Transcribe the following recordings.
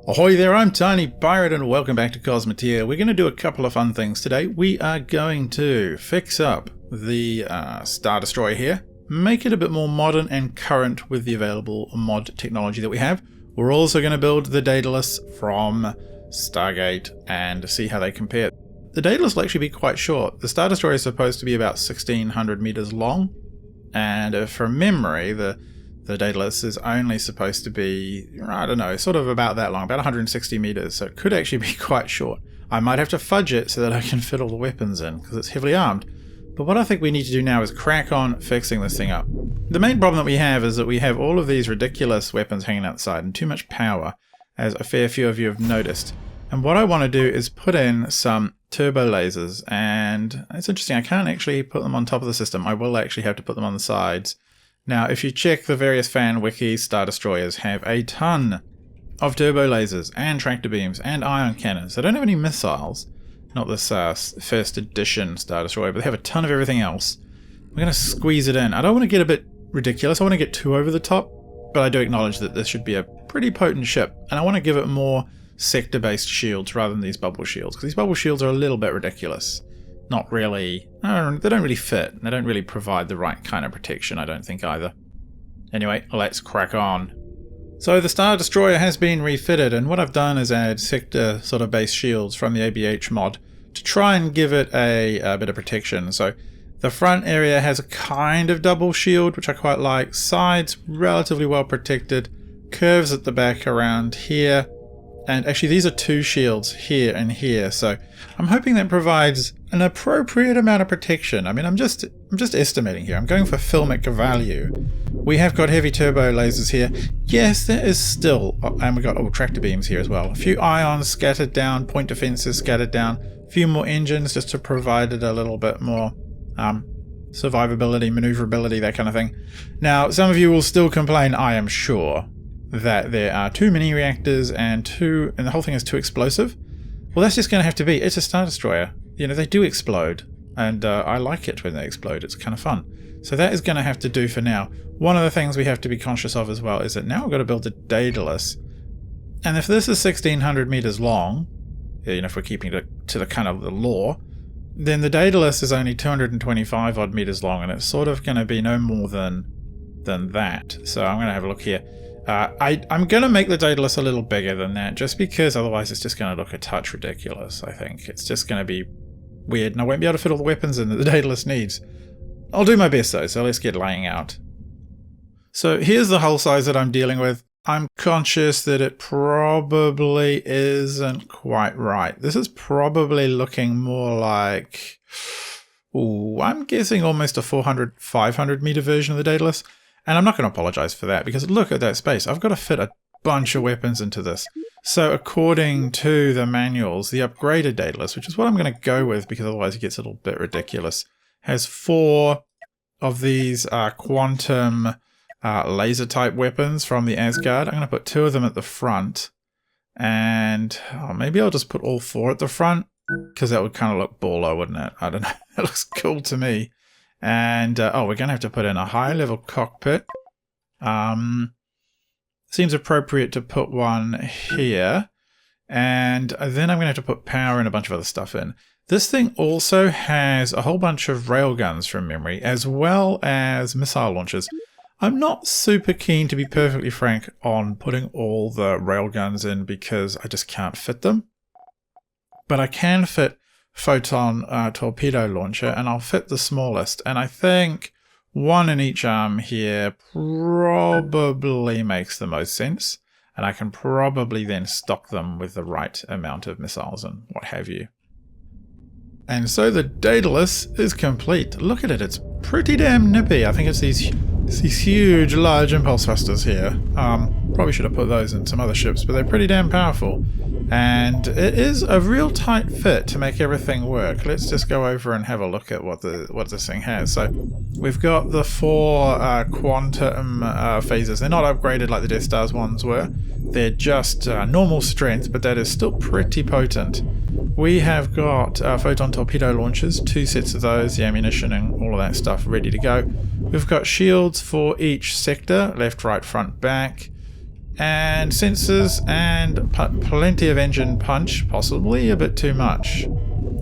Ahoy there, I'm TinyPirate and welcome back to Cosmoteer. We're going to do a couple of fun things today. We are going to fix up the Star Destroyer here, make it a bit more modern and current with the available mod technology that we have. We're also going to build the Daedalus from Stargate and see how they compare. The Daedalus will actually be quite short. The Star Destroyer is supposed to be about 1600 meters long, and from memory, the Daedalus is only supposed to be, I don't know, sort of about that long, about 160 meters, so it could actually be quite short. I might have to fudge it so that I can fit all the weapons in, because it's heavily armed. But what I think we need to do now is crack on fixing this thing up. The main problem that we have is that we have all of these ridiculous weapons hanging outside and too much power, as a fair few of you have noticed. And what I want to do is put in some turbo lasers, and it's interesting, I can't actually put them on top of the system. I will actually have to put them on the sides. Now, if you check the various fan wikis, Star Destroyers have a ton of turbo lasers and tractor beams and ion cannons. They don't have any missiles, not this first edition Star Destroyer, but they have a ton of everything else. We're going to squeeze it in. I don't want to get a bit ridiculous, I want to get too over the top, but I do acknowledge that this should be a pretty potent ship, and I want to give it more sector-based shields rather than these bubble shields, because these bubble shields are a little bit ridiculous. Not really, they don't really fit. They don't really provide the right kind of protection, I don't think either. Anyway, let's crack on. So the Star Destroyer has been refitted, and what I've done is add sector sort of base shields from the ABH mod to try and give it a bit of protection. So the front area has a kind of double shield, which I quite like. Sides relatively well protected. Curves at the back around here. And actually these are two shields here and here, so I'm hoping that provides an appropriate amount of protection. I mean, I'm just estimating here. I'm going for filmic value. We have got heavy turbo lasers here. Yes, there is still, and we've got tractor beams here as well. A few ions scattered down, point defenses scattered down, a few more engines just to provide it a little bit more survivability, maneuverability, that kind of thing. Now, some of you will still complain, I am sure, that there are too many reactors and the whole thing is too explosive. Well, that's just going to have to be. It's a Star Destroyer. You know, they do explode, and I like it when they explode. It's kind of fun. So that is going to have to do for now. One of the things we have to be conscious of as well is that now we've got to build a Daedalus. And if this is 1600 meters long, you know, if we're keeping it to the kind of the lore, then the Daedalus is only 225 odd meters long, and it's sort of going to be no more than that. So I'm going to have a look here. I'm going to make the Daedalus a little bigger than that, just because otherwise it's just going to look a touch ridiculous, I think. It's just going to be weird, and I won't be able to fit all the weapons in that the Daedalus needs. I'll do my best though, so let's get laying out. So here's the hull size that I'm dealing with. I'm conscious that it probably isn't quite right. This is probably looking more like, I'm guessing almost a 400-500 meter version of the Daedalus. And I'm not going to apologize for that, because look at that space. I've got to fit a bunch of weapons into this. So according to the manuals, the upgraded Daedalus, which is what I'm going to go with because otherwise it gets a little bit ridiculous, has 4 of these quantum laser type weapons from the Asgard. I'm going to put 2 of them at the front. And maybe I'll just put all 4 at the front, because that would kind of look baller, wouldn't it? I don't know. It looks cool to me. And, we're going to have to put in a high-level cockpit. Seems appropriate to put one here. And then I'm going to have to put power and a bunch of other stuff in. This thing also has a whole bunch of railguns from memory, as well as missile launchers. I'm not super keen, to be perfectly frank, on putting all the railguns in because I just can't fit them. But I can fit photon torpedo launcher, and I'll fit the smallest, and I think 1 in each arm here probably makes the most sense, and I can probably then stock them with the right amount of missiles and what have you. And so the Daedalus is complete. Look at it, it's pretty damn nippy. I think it's these huge large impulse thrusters here. Probably should have put those in some other ships, but they're pretty damn powerful. And it is a real tight fit to make everything work. Let's just go over and have a look at what this thing has. So we've got the 4 quantum phasers. They're not upgraded like the Death Star's ones were. They're just normal strength, but that is still pretty potent. We have got photon torpedo launchers, 2 sets of those, the ammunition and all of that stuff ready to go. We've got shields for each sector, left, right, front, back. And sensors and plenty of engine punch, possibly a bit too much.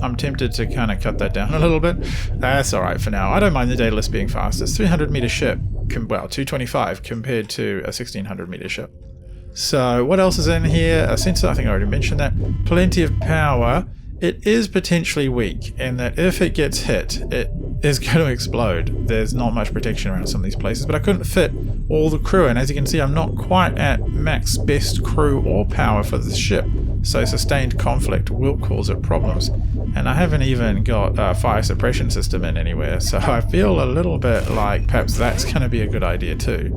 I'm tempted to kind of cut that down a little bit. That's alright for now. I don't mind the Daedalus being fast. It's a 300 meter ship, well, 225 compared to a 1600 meter ship. So what else is in here? A sensor, I think I already mentioned that. Plenty of power. It is potentially weak in that if it gets hit, it is going to explode. There's not much protection around some of these places, but I couldn't fit all the crew, and as you can see, I'm not quite at max best crew or power for this ship, so sustained conflict will cause it problems. And I haven't even got a fire suppression system in anywhere, so I feel a little bit like perhaps that's going to be a good idea too.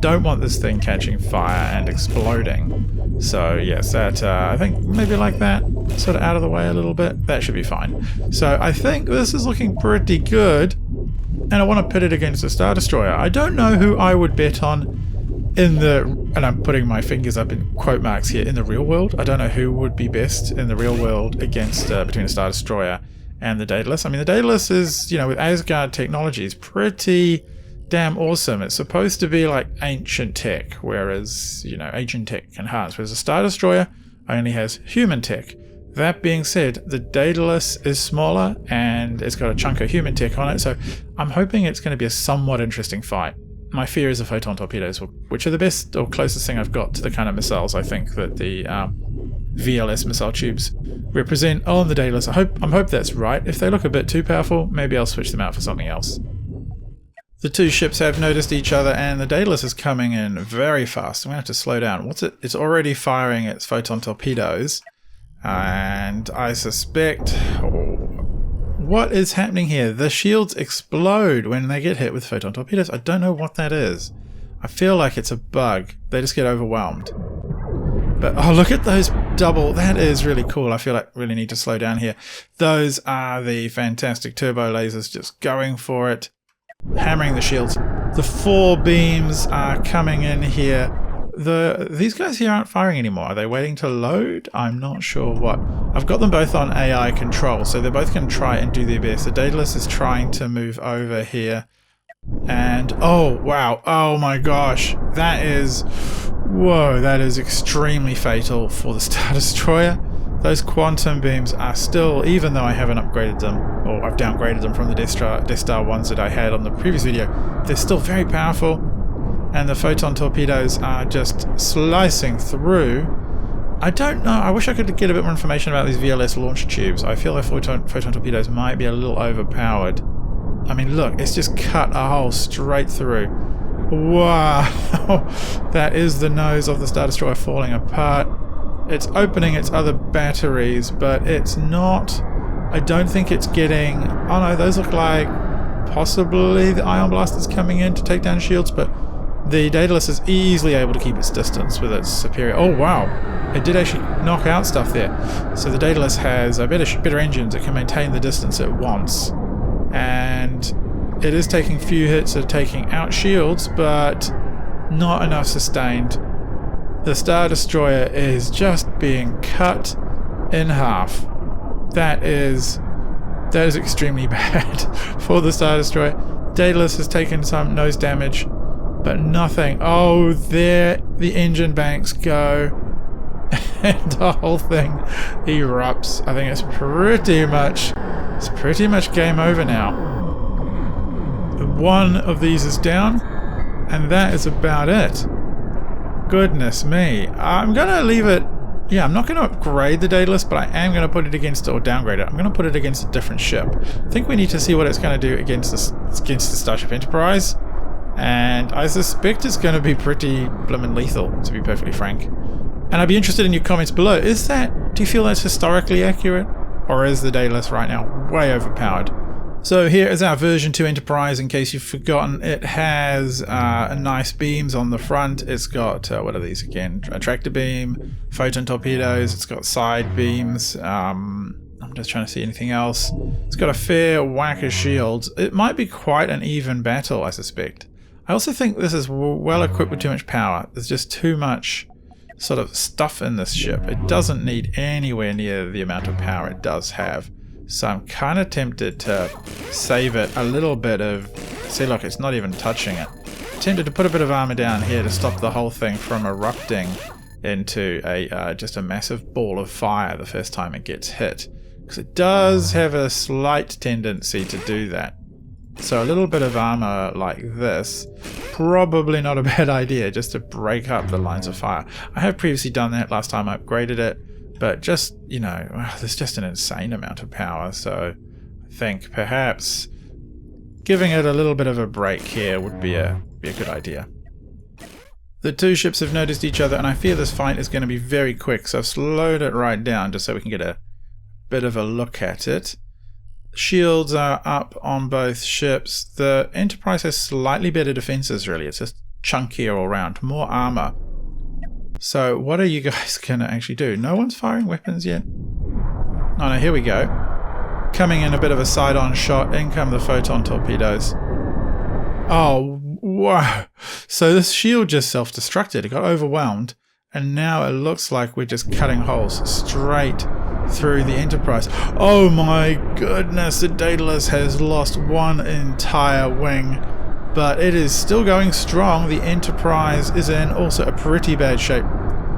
Don't want this thing catching fire and exploding. So yes, that I think maybe like that, sort of out of the way a little bit. That should be fine. So I think this is looking pretty good, and I want to pit it against a Star Destroyer. I don't know who I would bet on in the, and I'm putting my fingers up in quote marks here, in the real world. I don't know who would be best in the real world against between a Star Destroyer and the Daedalus. I mean, the Daedalus is, you know, with Asgard technology, is pretty damn awesome. It's supposed to be like ancient tech, whereas, you know, ancient tech enhanced, whereas a Star Destroyer only has human tech. That being said, the Daedalus is smaller and it's got a chunk of human tech on it, so I'm hoping it's going to be a somewhat interesting fight. My fear is the photon torpedoes, which are the best or closest thing I've got to the kind of missiles I think that the VLS missile tubes represent on the Daedalus. I hope that's right. If they look a bit too powerful, maybe I'll switch them out for something else. The two ships have noticed each other, and the Daedalus is coming in very fast. I'm going to have to slow down. What's it? It's already firing its photon torpedoes, and I suspect... what is happening here? The shields explode when they get hit with photon torpedoes. I don't know what that is. I feel like it's a bug. They just get overwhelmed. But oh, look at those double. That is really cool. I feel like I really need to slow down here. Those are the fantastic turbo lasers just going for it. Hammering the shields. The 4 beams are coming in here. These guys here aren't firing anymore. Are they waiting to load? I'm not sure what. I've got them both on AI control, so they're both going to try and do their best. The Daedalus is trying to move over here. And oh wow, oh my gosh, that is, whoa, that is extremely fatal for the Star Destroyer. Those quantum beams are still, even though I haven't upgraded them, or I've downgraded them from the Death Star ones that I had on the previous video, they're still very powerful, and the photon torpedoes are just slicing through. I don't know, I wish I could get a bit more information about these VLS launch tubes. I feel like photon torpedoes might be a little overpowered. I mean, look, it's just cut a hole straight through. Wow, that is the nose of the Star Destroyer falling apart. It's opening its other batteries, but it's not... I don't think it's getting... oh no, those look like possibly the ion blasters coming in to take down shields, but the Daedalus is easily able to keep its distance with its superior... oh wow, it did actually knock out stuff there. So the Daedalus has better engines. It can maintain the distance it wants, and it is taking few hits at taking out shields, but not enough sustained. The Star Destroyer is just being cut in half. That is extremely bad for the Star Destroyer. Daedalus has taken some nose damage, but nothing. Oh, there the engine banks go, and the whole thing erupts. I think it's pretty much game over now. One of these is down, and that is about it. Goodness me. I'm going to leave it... yeah, I'm not going to upgrade the Daedalus, but I am going to put it against, or downgrade it. I'm going to put it against a different ship. I think we need to see what it's going to do against the Starship Enterprise. And I suspect it's going to be pretty blimmin' lethal, to be perfectly frank. And I'd be interested in your comments below. Do you feel that's historically accurate? Or is the Daedalus right now way overpowered? So here is our version 2 Enterprise, in case you've forgotten. It has nice beams on the front. It's got, what are these again? A tractor beam, photon torpedoes, it's got side beams. I'm just trying to see anything else. It's got a fair whack of shields. It might be quite an even battle, I suspect. I also think this is well equipped with too much power. There's just too much sort of stuff in this ship. It doesn't need anywhere near the amount of power it does have. So I'm kind of tempted to save it a little bit of... see, look, it's not even touching it. tempted to put a bit of armor down here to stop the whole thing from erupting into a just a massive ball of fire the first time it gets hit. Because it does have a slight tendency to do that. So a little bit of armor like this, probably not a bad idea, just to break up the lines of fire. I have previously done that last time I upgraded it, but just, you know, there's just an insane amount of power, so I think perhaps giving it a little bit of a break here would be a good idea. The two ships have noticed each other, and I fear this fight is going to be very quick, so I've slowed it right down just so we can get a bit of a look at it. Shields are up on both ships. The Enterprise has slightly better defenses, really. It's just chunkier all around. More armor. So what are you guys going to actually do? No one's firing weapons yet? Oh no, here we go. Coming in a bit of a side-on shot. In come the photon torpedoes. Oh, wow. So this shield just self-destructed. It got overwhelmed. And now it looks like we're just cutting holes straight through the Enterprise. Oh my goodness, the Daedalus has lost one entire wing, but it is still going strong. The Enterprise is in also a pretty bad shape.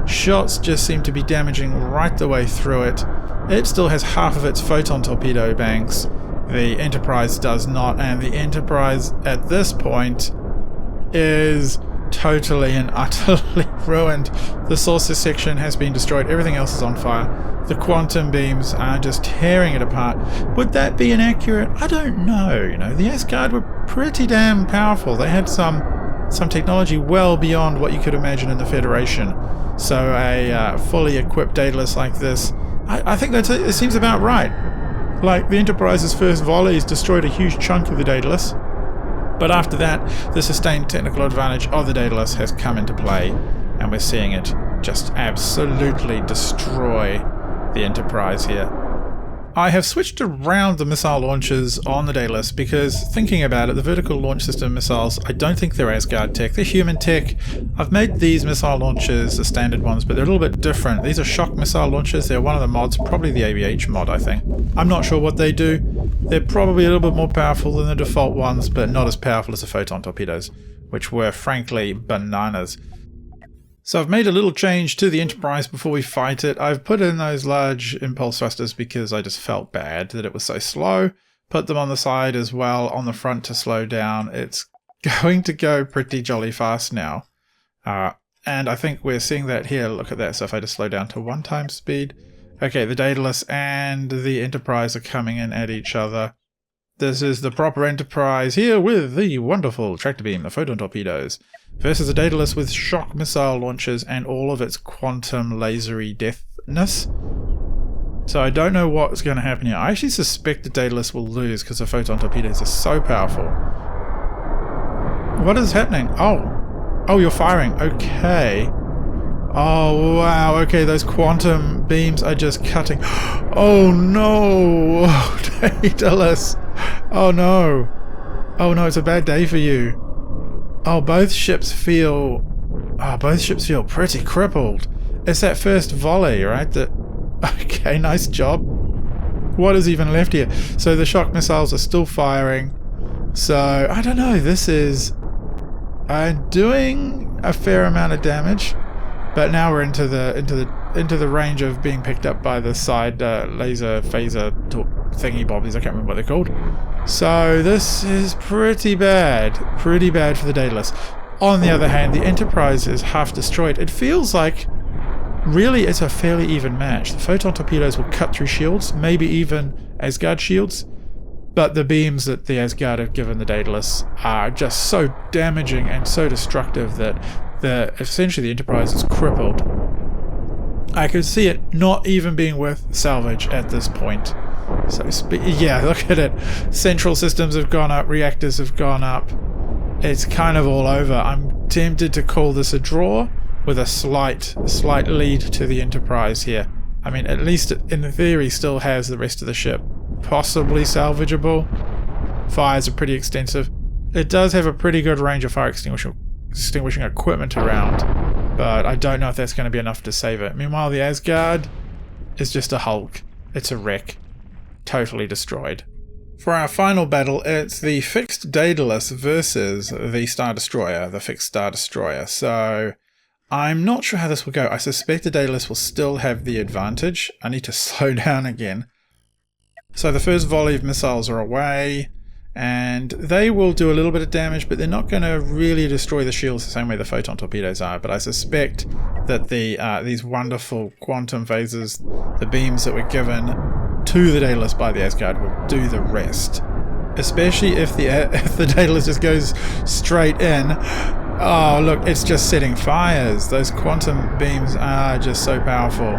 Shots just seem to be damaging right the way through it. It still has half of its photon torpedo banks. The Enterprise does not, and the Enterprise at this point is totally and utterly ruined. The saucer section has been destroyed. Everything else is on fire. The quantum beams are just tearing it apart. Would that be inaccurate? I don't know. You know, the Asgard were pretty damn powerful. They had some technology well beyond what you could imagine in the Federation. So a fully equipped Daedalus like this, I think it seems about right. Like, the Enterprise's first volleys destroyed a huge chunk of the Daedalus. But after that, the sustained technical advantage of the Daedalus has come into play, and we're seeing it just absolutely destroy the Enterprise here. I have switched around the missile launchers on the Daedalus because, thinking about it, the vertical launch system missiles, I don't think they're Asgard tech, they're human tech. I've made these missile launchers the standard ones, but they're a little bit different. These are shock missile launchers. They're one of the mods, probably the ABH mod, I think. I'm not sure what they do. They're probably a little bit more powerful than the default ones, but not as powerful as the photon torpedoes, which were frankly bananas. So I've made a little change to the Enterprise before we fight it. I've put in those large impulse thrusters because I just felt bad that it was so slow. Put them on the side as well, on the front to slow down. It's going to go pretty jolly fast now. And I think we're seeing that here. Look at that. So if I just slow down to 1 times speed. Okay, the Daedalus and the Enterprise are coming in at each other. This is the proper Enterprise here with the wonderful tractor beam, the photon torpedoes, versus the Daedalus with shock missile launchers and all of its quantum lasery deathness. So I don't know what's going to happen here. I actually suspect the Daedalus will lose because the photon torpedoes are so powerful. What is happening? Oh, you're firing. Okay. Oh, wow. Okay, those quantum beams are just cutting. Oh, no. Oh, Daedalus. Oh, no. Oh, no, it's a bad day for you. Oh, both ships feel pretty crippled. It's that first volley, right? Okay, nice job. What is even left here? So the shock missiles are still firing. So, I don't know. This is doing a fair amount of damage. But now we're into the range of being picked up by the side laser phaser thingy bobbies. I can't remember what they're called. So this is pretty bad for the Daedalus. On the other hand, the Enterprise is half destroyed. It feels like really it's a fairly even match. The photon torpedoes will cut through shields, maybe even Asgard shields, but the beams that the Asgard have given the Daedalus are just so damaging and so destructive that essentially the Enterprise is crippled. I could see it not even being worth salvage at this point. So yeah, look at it. Central systems have gone up, reactors have gone up. It's kind of all over. I'm tempted to call this a draw with a slight lead to the Enterprise here. I mean, at least in theory still has the rest of the ship possibly salvageable. Fires are pretty extensive. It does have a pretty good range of fire extinguishing equipment around, but I don't know if that's going to be enough to save it. Meanwhile, the Asgard is just a hulk. It's a wreck. Totally destroyed. For our final battle, it's the fixed Daedalus versus the Star Destroyer, the fixed Star Destroyer. So I'm not sure how this will go. I suspect the Daedalus will still have the advantage. I need to slow down again. So the first volley of missiles are away, and they will do a little bit of damage, but they're not going to really destroy the shields the same way the photon torpedoes are. But I suspect that these wonderful quantum phases, the beams that were given to the Daedalus by the Asgard, will do the rest. Especially if the Daedalus just goes straight in. Oh look, it's just setting fires. Those quantum beams are just so powerful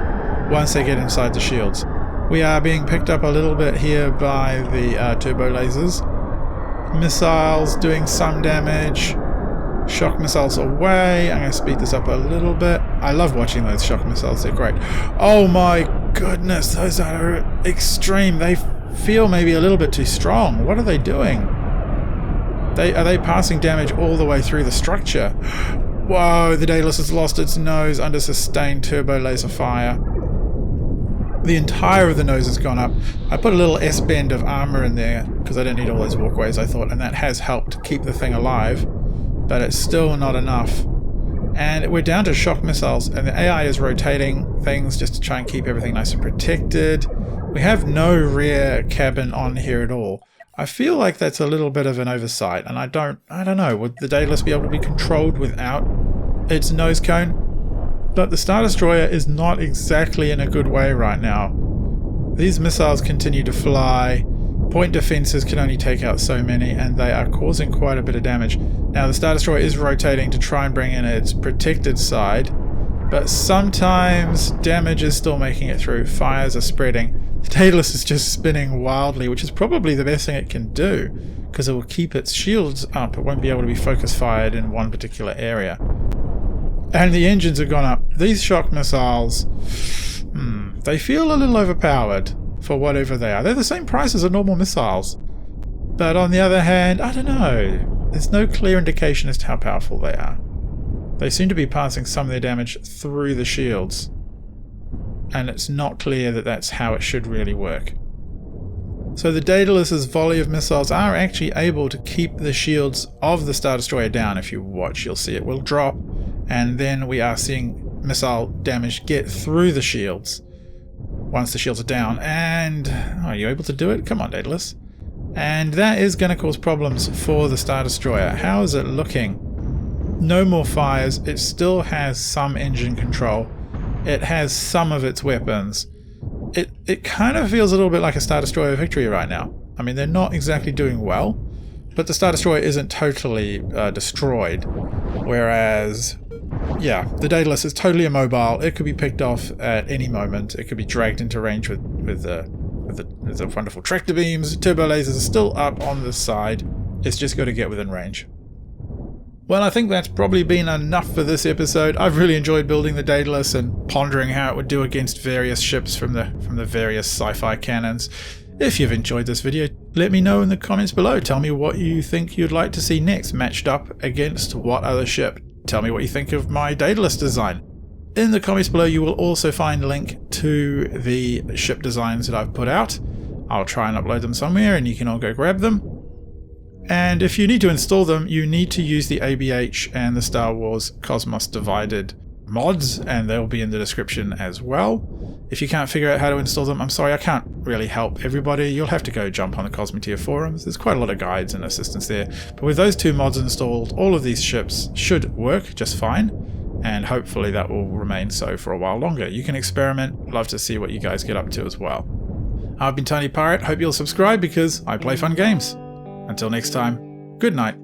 once they get inside the shields. We are being picked up a little bit here by the turbo lasers. Missiles doing some damage. Shock missiles away. I'm going to speed this up a little bit. I love watching those shock missiles, they're great. Oh my goodness, those are extreme. They feel maybe a little bit too strong. What are they doing? Are they passing damage all the way through the structure? Whoa, the Daedalus has lost its nose under sustained turbo laser fire. The entire of the nose has gone up. I put a little S-bend of armor in there because I don't need all those walkways, I thought, and that has helped keep the thing alive, but it's still not enough. And we're down to shock missiles, and the AI is rotating things just to try and keep everything nice and protected. We have no rear cabin on here at all. I feel like that's a little bit of an oversight, and I don't know, would the Daedalus be able to be controlled without its nose cone? But the Star Destroyer is not exactly in a good way right now. These missiles continue to fly. Point defenses can only take out so many, and they are causing quite a bit of damage. Now the Star Destroyer is rotating to try and bring in its protected side, but sometimes damage is still making it through. Fires are spreading. The Daedalus is just spinning wildly, which is probably the best thing it can do, because it will keep its shields up. It won't be able to be focus fired in one particular area. And the engines have gone up. These shock missiles, they feel a little overpowered for whatever they are. They're the same price as the normal missiles. But on the other hand, I don't know. There's no clear indication as to how powerful they are. They seem to be passing some of their damage through the shields. And it's not clear that that's how it should really work. So the Daedalus's volley of missiles are actually able to keep the shields of the Star Destroyer down. If you watch, you'll see it will drop. And then we are seeing missile damage get through the shields once the shields are down. And are you able to do it? Come on, Daedalus. And that is going to cause problems for the Star Destroyer. How is it looking? No more fires. It still has some engine control. It has some of its weapons. It kind of feels a little bit like a Star Destroyer victory right now. I mean, they're not exactly doing well, but the Star Destroyer isn't totally destroyed. Whereas, yeah, the Daedalus is totally immobile. It could be picked off at any moment. It could be dragged into range with the wonderful tractor beams. Turbo lasers are still up on the side. It's just got to get within range. Well, I think that's probably been enough for this episode. I've really enjoyed building the Daedalus and pondering how it would do against various ships from the various sci-fi canons. If you've enjoyed this video, let me know in the comments below. Tell me what you think you'd like to see next, matched up against what other ship. Tell me what you think of my Daedalus design. In the comments below, you will also find a link to the ship designs that I've put out. I'll try and upload them somewhere and you can all go grab them. And if you need to install them, you need to use the ABH and the Star Wars Cosmos Divided mods, and they'll be in the description as well. If you can't figure out how to install them, I'm sorry, I can't really help everybody. You'll have to go jump on the Cosmoteer forums. There's quite a lot of guides and assistance there. But with those two mods installed, all of these ships should work just fine, and hopefully that will remain so for a while longer. You can experiment. Love to see what you guys get up to as well. I've been TinyPirate. Hope you'll subscribe because I play fun games. Until next time, good night.